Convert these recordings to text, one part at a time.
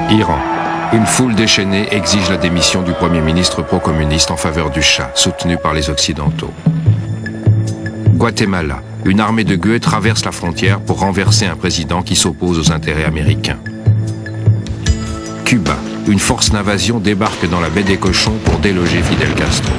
Iran. Une foule déchaînée exige la démission du Premier ministre pro-communiste en faveur du Shah, soutenu par les Occidentaux. Guatemala. Une armée de gueux traverse la frontière pour renverser un président qui s'oppose aux intérêts américains. Cuba. Une force d'invasion débarque dans la baie des Cochons pour déloger Fidel Castro.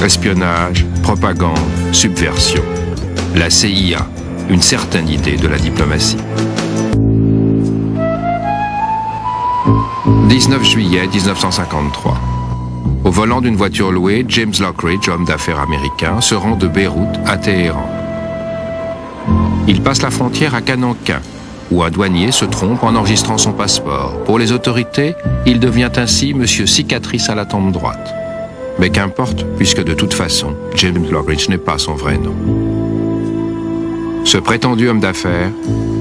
Espionnage, propagande, subversion. La CIA. Une certaine idée de la diplomatie. 19 juillet 1953. Au volant d'une voiture louée, James Lockridge, homme d'affaires américain, se rend de Beyrouth à Téhéran. Il passe la frontière à Canankin, où un douanier se trompe en enregistrant son passeport. Pour les autorités, il devient ainsi Monsieur Cicatrice à la tempe droite. Mais qu'importe, puisque de toute façon, James Lockridge n'est pas son vrai nom. Ce prétendu homme d'affaires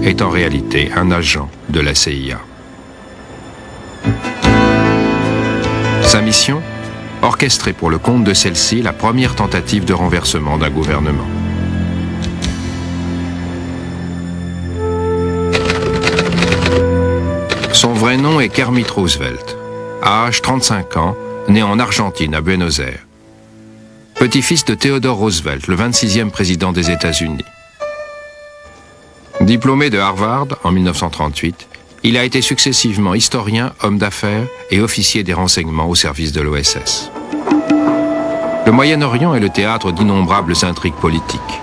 est en réalité un agent de la CIA. Sa mission ? Orchestrer pour le compte de celle-ci la première tentative de renversement d'un gouvernement. Son vrai nom est Kermit Roosevelt. Âge 35 ans, né en Argentine à Buenos Aires. Petit-fils de Theodore Roosevelt, le 26e président des États-Unis. Diplômé de Harvard en 1938, il a été successivement historien, homme d'affaires et officier des renseignements au service de l'OSS. Le Moyen-Orient est le théâtre d'innombrables intrigues politiques.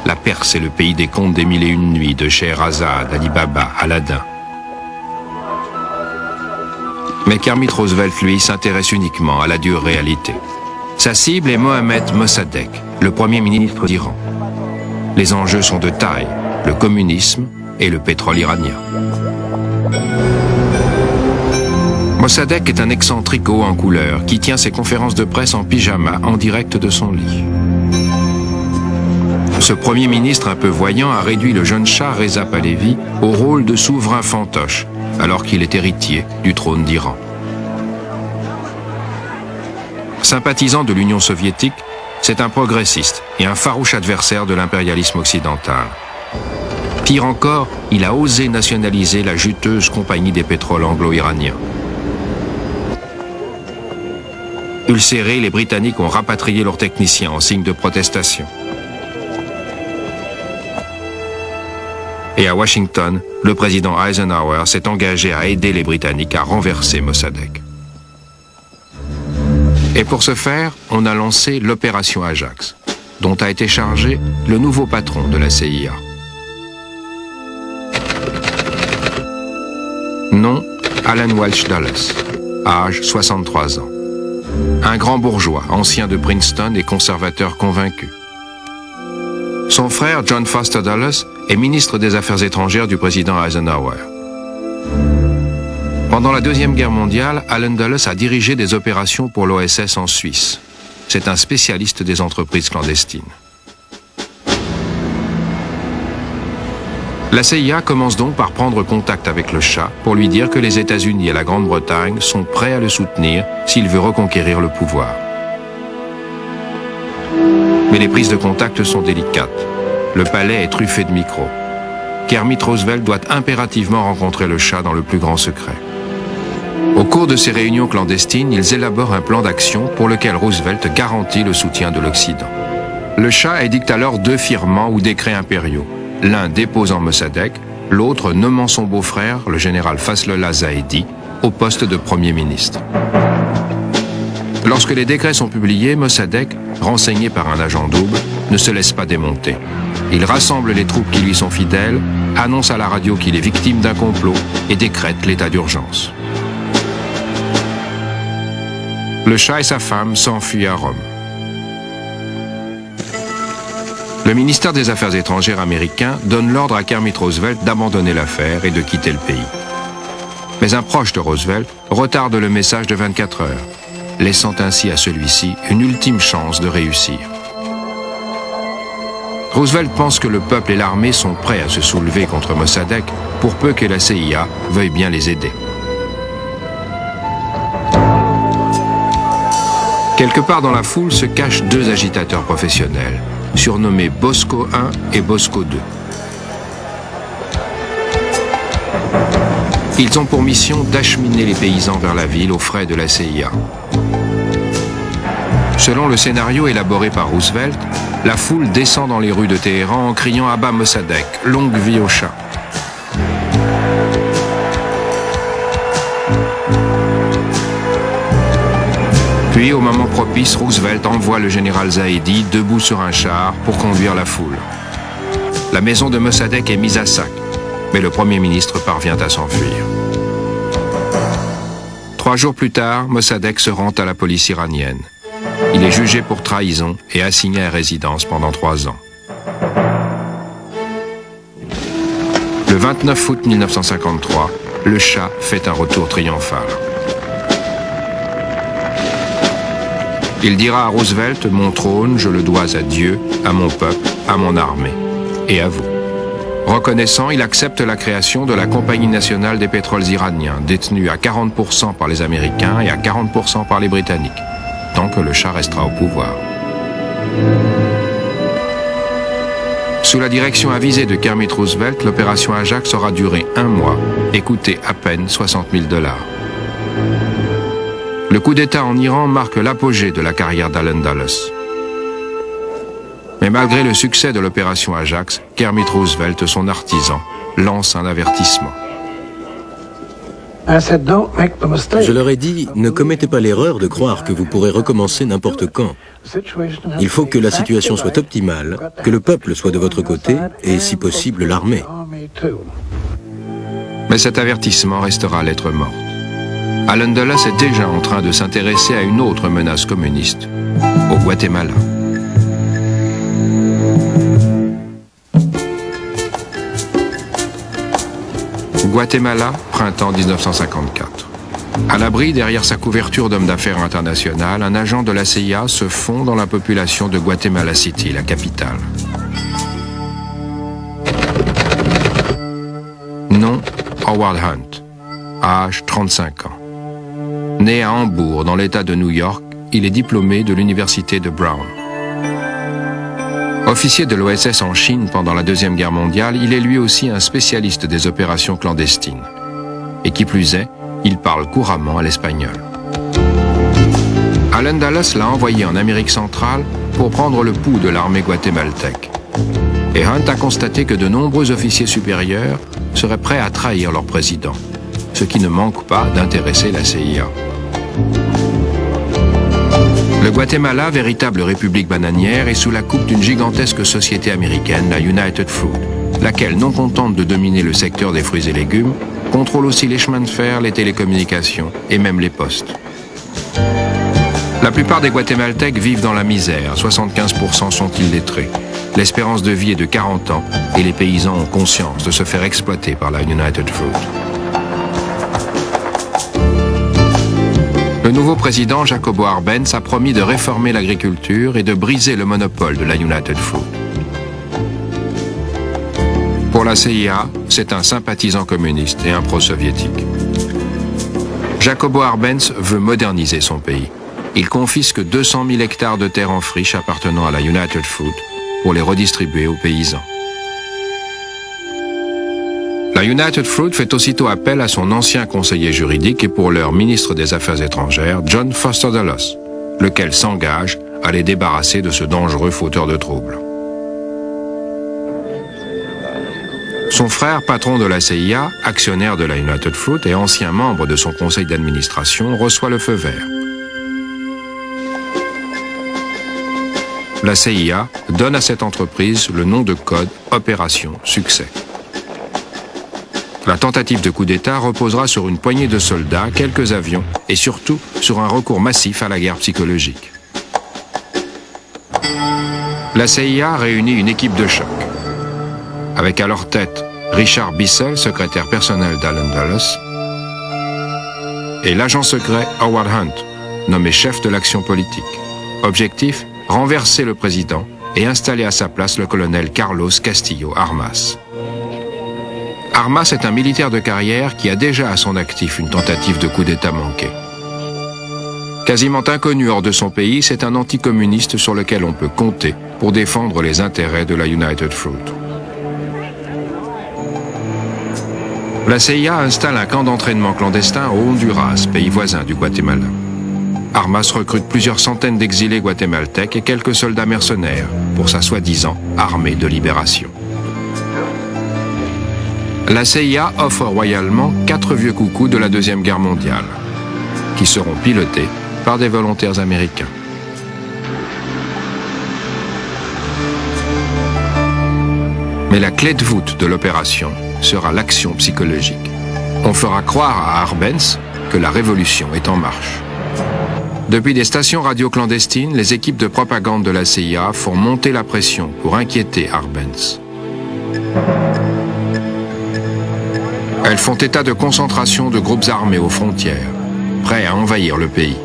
La Perse est le pays des contes des 1001 nuits, de Scheherazade, Ali Baba, Aladdin. Mais Kermit Roosevelt, lui, s'intéresse uniquement à la dure réalité. Sa cible est Mohammad Mossadegh, le premier ministre d'Iran. Les enjeux sont de taille, le communisme et le pétrole iranien. Mossadegh est un excentrique haut en couleur qui tient ses conférences de presse en pyjama en direct de son lit. Ce premier ministre un peu voyant a réduit le jeune Shah Reza Pahlavi au rôle de souverain fantoche, alors qu'il est héritier du trône d'Iran. Sympathisant de l'Union soviétique, c'est un progressiste et un farouche adversaire de l'impérialisme occidental. Pire encore, il a osé nationaliser la juteuse compagnie des pétroles anglo-iraniens. Ulcérés, les Britanniques ont rapatrié leurs techniciens en signe de protestation. Et à Washington, le président Eisenhower s'est engagé à aider les Britanniques à renverser Mossadegh. Et pour ce faire, on a lancé l'opération Ajax, dont a été chargé le nouveau patron de la CIA. Nom, Alan Welch Dulles, âge 63 ans. Un grand bourgeois, ancien de Princeton et conservateur convaincu. Son frère, John Foster Dulles, est ministre des Affaires étrangères du président Eisenhower. Pendant la Deuxième Guerre mondiale, Alan Dulles a dirigé des opérations pour l'OSS en Suisse. C'est un spécialiste des entreprises clandestines. La CIA commence donc par prendre contact avec le Shah pour lui dire que les États-Unis et la Grande-Bretagne sont prêts à le soutenir s'il veut reconquérir le pouvoir. Mais les prises de contact sont délicates. Le palais est truffé de micros. Kermit Roosevelt doit impérativement rencontrer le Shah dans le plus grand secret. Au cours de ces réunions clandestines, ils élaborent un plan d'action pour lequel Roosevelt garantit le soutien de l'Occident. Le Shah édicte alors 2 firmants ou décrets impériaux. L'un déposant Mossadegh, l'autre nommant son beau-frère, le général Fazlollah Zahedi, au poste de Premier ministre. Lorsque les décrets sont publiés, Mossadegh, renseigné par un agent double, ne se laisse pas démonter. Il rassemble les troupes qui lui sont fidèles, annonce à la radio qu'il est victime d'un complot et décrète l'état d'urgence. Le Shah et sa femme s'enfuient à Rome. Le ministère des Affaires étrangères américain donne l'ordre à Kermit Roosevelt d'abandonner l'affaire et de quitter le pays. Mais un proche de Roosevelt retarde le message de 24 heures, laissant ainsi à celui-ci une ultime chance de réussir. Roosevelt pense que le peuple et l'armée sont prêts à se soulever contre Mossadegh pour peu que la CIA veuille bien les aider. Quelque part dans la foule se cachent 2 agitateurs professionnels, surnommés Bosco 1 et Bosco 2. Ils ont pour mission d'acheminer les paysans vers la ville aux frais de la CIA. Selon le scénario élaboré par Roosevelt, la foule descend dans les rues de Téhéran en criant « Abba Mossadegh, longue vie au Shah ». Puis, au moment propice, Roosevelt envoie le général Zaidi debout sur un char pour conduire la foule. La maison de Mossadegh est mise à sac, mais le Premier ministre parvient à s'enfuir. 3 jours plus tard, Mossadegh se rend à la police iranienne. Il est jugé pour trahison et assigné à résidence pendant 3 ans. Le 29 août 1953, le Shah fait un retour triomphal. Il dira à Roosevelt « Mon trône, je le dois à Dieu, à mon peuple, à mon armée et à vous ». Reconnaissant, il accepte la création de la Compagnie nationale des pétroles iraniens, détenue à 40% par les Américains et à 40% par les Britanniques, tant que le Shah restera au pouvoir. Sous la direction avisée de Kermit Roosevelt, l'opération Ajax aura duré 1 mois et coûté à peine $60 000. Le coup d'État en Iran marque l'apogée de la carrière d'Allen Dulles. Mais malgré le succès de l'opération Ajax, Kermit Roosevelt, son artisan, lance un avertissement. Je leur ai dit, ne commettez pas l'erreur de croire que vous pourrez recommencer n'importe quand. Il faut que la situation soit optimale, que le peuple soit de votre côté et, si possible, l'armée. Mais cet avertissement restera lettre morte. Allen Dulles est déjà en train de s'intéresser à une autre menace communiste, au Guatemala. Guatemala, printemps 1954. À l'abri derrière sa couverture d'homme d'affaires international, un agent de la CIA se fond dans la population de Guatemala City, la capitale. Nom, Howard Hunt. Âge, 35 ans. Né à Hambourg, dans l'État de New York, il est diplômé de l'université de Brown. Officier de l'OSS en Chine pendant la Deuxième Guerre mondiale, il est lui aussi un spécialiste des opérations clandestines. Et qui plus est, il parle couramment à l'espagnol. Allen Dulles l'a envoyé en Amérique centrale pour prendre le pouls de l'armée guatémaltèque. Et Hunt a constaté que de nombreux officiers supérieurs seraient prêts à trahir leur président, ce qui ne manque pas d'intéresser la CIA. Le Guatemala, véritable république bananière, est sous la coupe d'une gigantesque société américaine, la United Fruit, laquelle, non contente de dominer le secteur des fruits et légumes, contrôle aussi les chemins de fer, les télécommunications et même les postes. La plupart des Guatémaltèques vivent dans la misère, 75% sont illettrés. L'espérance de vie est de 40 ans et les paysans ont conscience de se faire exploiter par la United Fruit. Le nouveau président, Jacobo Arbenz, a promis de réformer l'agriculture et de briser le monopole de la United Fruit. Pour la CIA, c'est un sympathisant communiste et un pro-soviétique. Jacobo Arbenz veut moderniser son pays. Il confisque 200 000 hectares de terres en friche appartenant à la United Fruit pour les redistribuer aux paysans. La United Fruit fait aussitôt appel à son ancien conseiller juridique et pour l'heure ministre des Affaires étrangères, John Foster Dulles, lequel s'engage à les débarrasser de ce dangereux fauteur de troubles. Son frère, patron de la CIA, actionnaire de la United Fruit et ancien membre de son conseil d'administration, reçoit le feu vert. La CIA donne à cette entreprise le nom de code Opération Succès. La tentative de coup d'État reposera sur une poignée de soldats, quelques avions et surtout sur un recours massif à la guerre psychologique. La CIA réunit une équipe de choc. Avec à leur tête Richard Bissell, secrétaire personnel d'Allen Dulles, et l'agent secret Howard Hunt, nommé chef de l'action politique. Objectif, renverser le président et installer à sa place le colonel Carlos Castillo Armas. Armas est un militaire de carrière qui a déjà à son actif une tentative de coup d'État manquée. Quasiment inconnu hors de son pays, c'est un anticommuniste sur lequel on peut compter pour défendre les intérêts de la United Fruit. La CIA installe un camp d'entraînement clandestin au Honduras, pays voisin du Guatemala. Armas recrute plusieurs centaines d'exilés guatémaltèques et quelques soldats mercenaires pour sa soi-disant armée de libération. La CIA offre royalement 4 vieux coucous de la Deuxième Guerre mondiale, qui seront pilotés par des volontaires américains. Mais la clé de voûte de l'opération sera l'action psychologique. On fera croire à Arbenz que la révolution est en marche. Depuis des stations radio clandestines, les équipes de propagande de la CIA font monter la pression pour inquiéter Arbenz. Elles font état de concentration de groupes armés aux frontières, prêts à envahir le pays.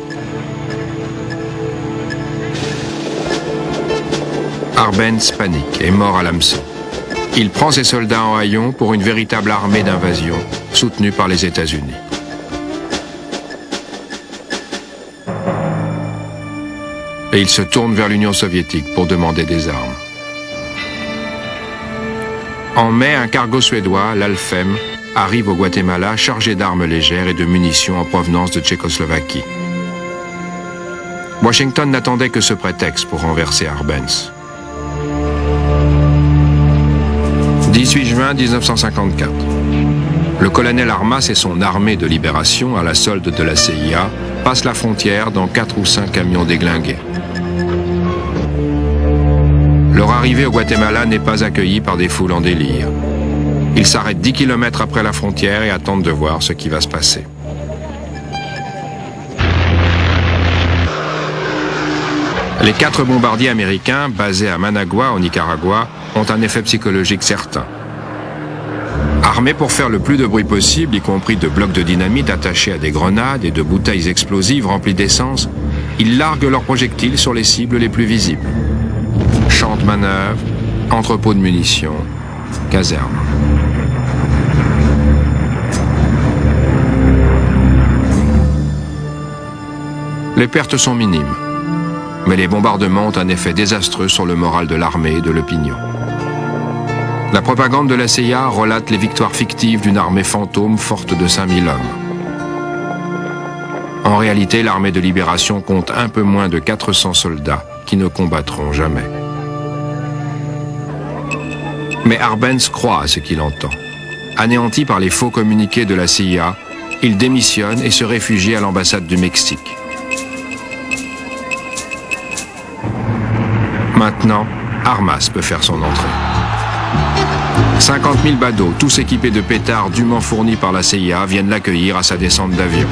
Arbenz panique et mord à l'hameçon. Il prend ses soldats en haillons pour une véritable armée d'invasion, soutenue par les États-Unis. Et il se tourne vers l'Union soviétique pour demander des armes. En mai, un cargo suédois, l'Alfem, arrive au Guatemala chargé d'armes légères et de munitions en provenance de Tchécoslovaquie. Washington n'attendait que ce prétexte pour renverser Arbenz. 18 juin 1954. Le colonel Armas et son armée de libération, à la solde de la CIA, passent la frontière dans 4 ou 5 camions déglingués. Leur arrivée au Guatemala n'est pas accueillie par des foules en délire. Ils s'arrêtent 10 km après la frontière et attendent de voir ce qui va se passer. Les 4 bombardiers américains, basés à Managua, au Nicaragua, ont un effet psychologique certain. Armés pour faire le plus de bruit possible, y compris de blocs de dynamite attachés à des grenades et de bouteilles explosives remplies d'essence, ils larguent leurs projectiles sur les cibles les plus visibles. Champs de manœuvre, entrepôts de munitions, casernes. Les pertes sont minimes, mais les bombardements ont un effet désastreux sur le moral de l'armée et de l'opinion. La propagande de la CIA relate les victoires fictives d'une armée fantôme forte de 5000 hommes. En réalité, l'armée de libération compte un peu moins de 400 soldats qui ne combattront jamais. Mais Arbenz croit à ce qu'il entend. Anéanti par les faux communiqués de la CIA, il démissionne et se réfugie à l'ambassade du Mexique. Maintenant, Armas peut faire son entrée. 50 000 badauds, tous équipés de pétards dûment fournis par la CIA, viennent l'accueillir à sa descente d'avion.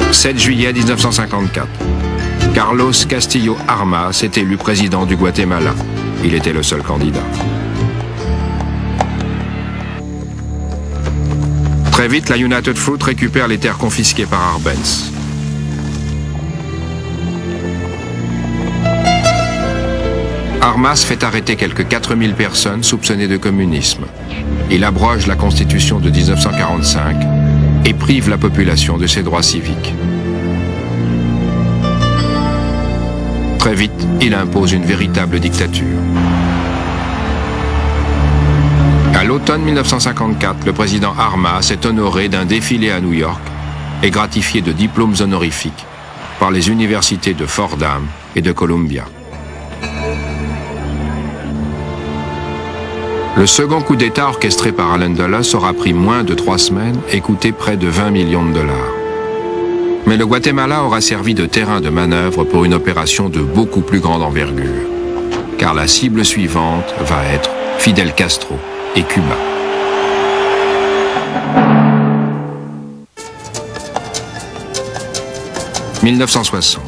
« 7 juillet 1954. Carlos Castillo Armas est élu président du Guatemala. Il était le seul candidat. Très vite, la United Fruit récupère les terres confisquées par Arbenz. Armas fait arrêter quelques 4000 personnes soupçonnées de communisme. Il abroge la Constitution de 1945 et prive la population de ses droits civiques. Très vite, il impose une véritable dictature. À l'automne 1954, le président Armas est honoré d'un défilé à New York et gratifié de diplômes honorifiques par les universités de Fordham et de Columbia. Le second coup d'État orchestré par Allen Dulles aura pris moins de 3 semaines et coûté près de 20 millions de dollars. Mais le Guatemala aura servi de terrain de manœuvre pour une opération de beaucoup plus grande envergure, car la cible suivante va être Fidel Castro et Cuba. « 1960.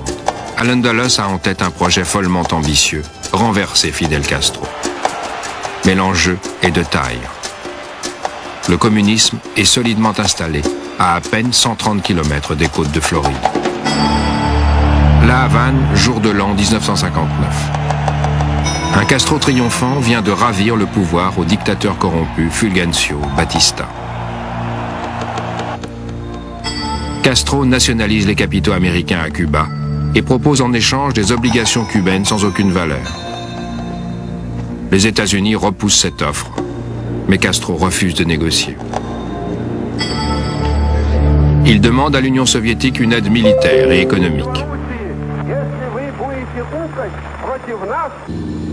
Allen Dulles a en tête un projet follement ambitieux, renverser Fidel Castro. Mais l'enjeu est de taille. Le communisme est solidement installé à peine 130 km des côtes de Floride. La Havane, jour de l'an 1959. Un Castro triomphant vient de ravir le pouvoir au dictateur corrompu Fulgencio Batista. Castro nationalise les capitaux américains à Cuba et propose en échange des obligations cubaines sans aucune valeur. Les États-Unis repoussent cette offre, mais Castro refuse de négocier. Il demande à l'Union soviétique une aide militaire et économique.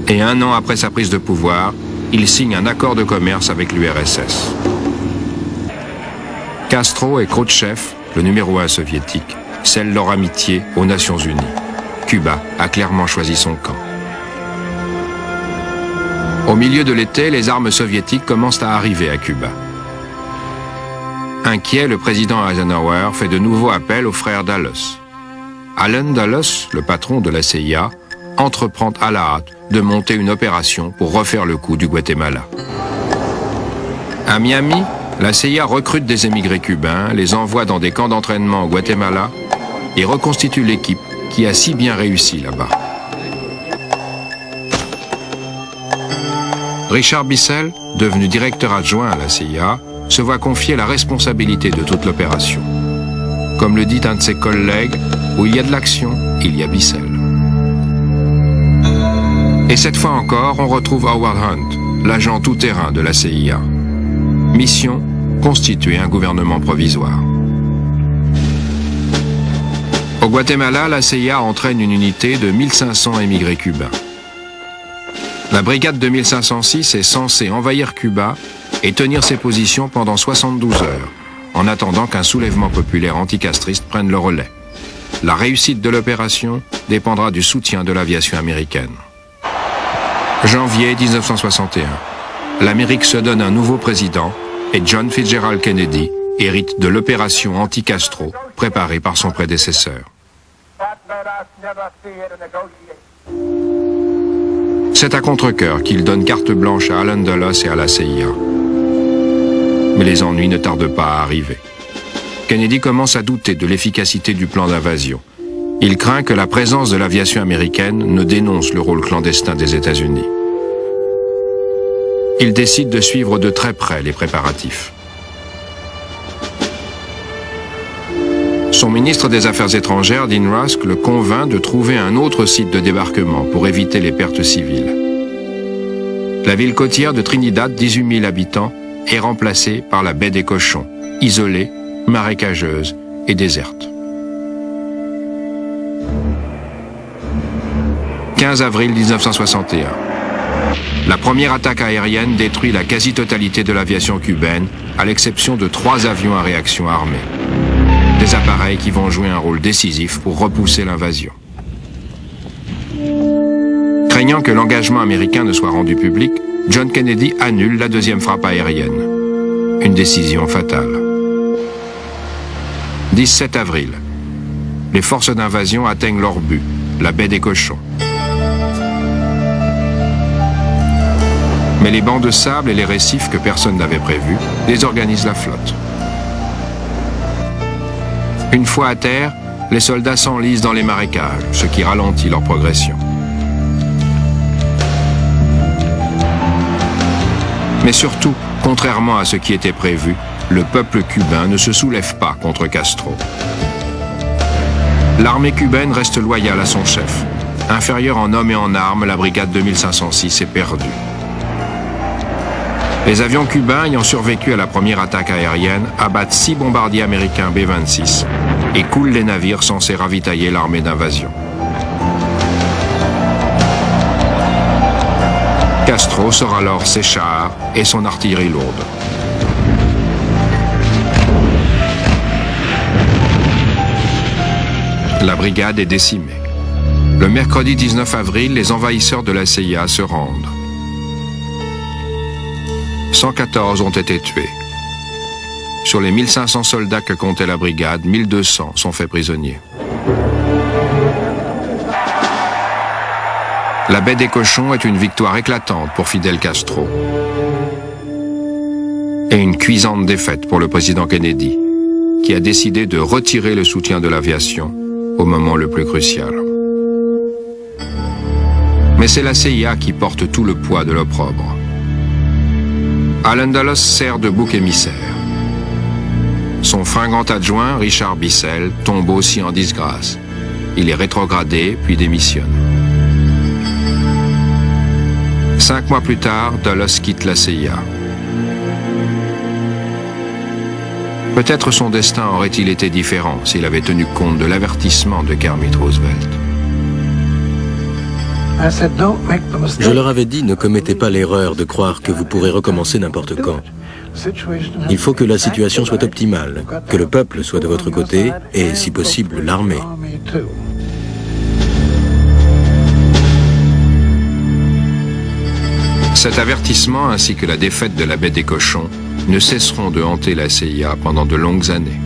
Et un an après sa prise de pouvoir, il signe un accord de commerce avec l'URSS. Castro et Khrouchtchev, le numéro 1 soviétique, scellent leur amitié aux Nations Unies. Cuba a clairement choisi son camp. Au milieu de l'été, les armes soviétiques commencent à arriver à Cuba. Inquiet, le président Eisenhower fait de nouveau appel aux frères Dulles. Allen Dulles, le patron de la CIA, entreprend à la hâte de monter une opération pour refaire le coup du Guatemala. À Miami, la CIA recrute des émigrés cubains, les envoie dans des camps d'entraînement au Guatemala et reconstitue l'équipe qui a si bien réussi là-bas. Richard Bissell, devenu directeur adjoint à la CIA, se voit confier la responsabilité de toute l'opération. Comme le dit un de ses collègues, où il y a de l'action, il y a Bissell. Et cette fois encore, on retrouve Howard Hunt, l'agent tout-terrain de la CIA. Mission, constituer un gouvernement provisoire. Au Guatemala, la CIA entraîne une unité de 1500 émigrés cubains. La brigade de 1506 est censée envahir Cuba et tenir ses positions pendant 72 heures, en attendant qu'un soulèvement populaire anticastriste prenne le relais. La réussite de l'opération dépendra du soutien de l'aviation américaine. Janvier 1961. L'Amérique se donne un nouveau président et John Fitzgerald Kennedy hérite de l'opération anti-Castro préparée par son prédécesseur. C'est à contre-cœur qu'il donne carte blanche à Allen Dulles et à la CIA. Mais les ennuis ne tardent pas à arriver. Kennedy commence à douter de l'efficacité du plan d'invasion. Il craint que la présence de l'aviation américaine ne dénonce le rôle clandestin des États-Unis. Il décide de suivre de très près les préparatifs. Son ministre des Affaires étrangères, Dean Rusk, le convainc de trouver un autre site de débarquement pour éviter les pertes civiles. La ville côtière de Trinidad, 18 000 habitants, est remplacée par la baie des Cochons, isolée, marécageuse et déserte. 15 avril 1961. La première attaque aérienne détruit la quasi-totalité de l'aviation cubaine, à l'exception de 3 avions à réaction armée. Des appareils qui vont jouer un rôle décisif pour repousser l'invasion. Craignant que l'engagement américain ne soit rendu public, John Kennedy annule la deuxième frappe aérienne. Une décision fatale. 17 avril. Les forces d'invasion atteignent leur but, la baie des Cochons. Mais les bancs de sable et les récifs que personne n'avait prévus désorganisent la flotte. Une fois à terre, les soldats s'enlisent dans les marécages, ce qui ralentit leur progression. Mais surtout, contrairement à ce qui était prévu, le peuple cubain ne se soulève pas contre Castro. L'armée cubaine reste loyale à son chef. Inférieure en hommes et en armes, la brigade de 1506 est perdue. Les avions cubains ayant survécu à la première attaque aérienne abattent 6 bombardiers américains B-26 et coulent les navires censés ravitailler l'armée d'invasion. Castro sort alors ses chars et son artillerie lourde. La brigade est décimée. Le mercredi 19 avril, les envahisseurs de la CIA se rendent. 114 ont été tués. Sur les 1500 soldats que comptait la brigade, 1200 sont faits prisonniers. La baie des Cochons est une victoire éclatante pour Fidel Castro et une cuisante défaite pour le président Kennedy, qui a décidé de retirer le soutien de l'aviation au moment le plus crucial. Mais c'est la CIA qui porte tout le poids de l'opprobre. Allen Dulles sert de bouc émissaire. Son fringant adjoint, Richard Bissell, tombe aussi en disgrâce. Il est rétrogradé, puis démissionne. 5 mois plus tard, Dulles quitte la CIA. Peut-être son destin aurait-il été différent s'il avait tenu compte de l'avertissement de Kermit Roosevelt. Je leur avais dit, ne commettez pas l'erreur de croire que vous pourrez recommencer n'importe quand. Il faut que la situation soit optimale, que le peuple soit de votre côté et, si possible, l'armée. Cet avertissement ainsi que la défaite de la baie des Cochons ne cesseront de hanter la CIA pendant de longues années.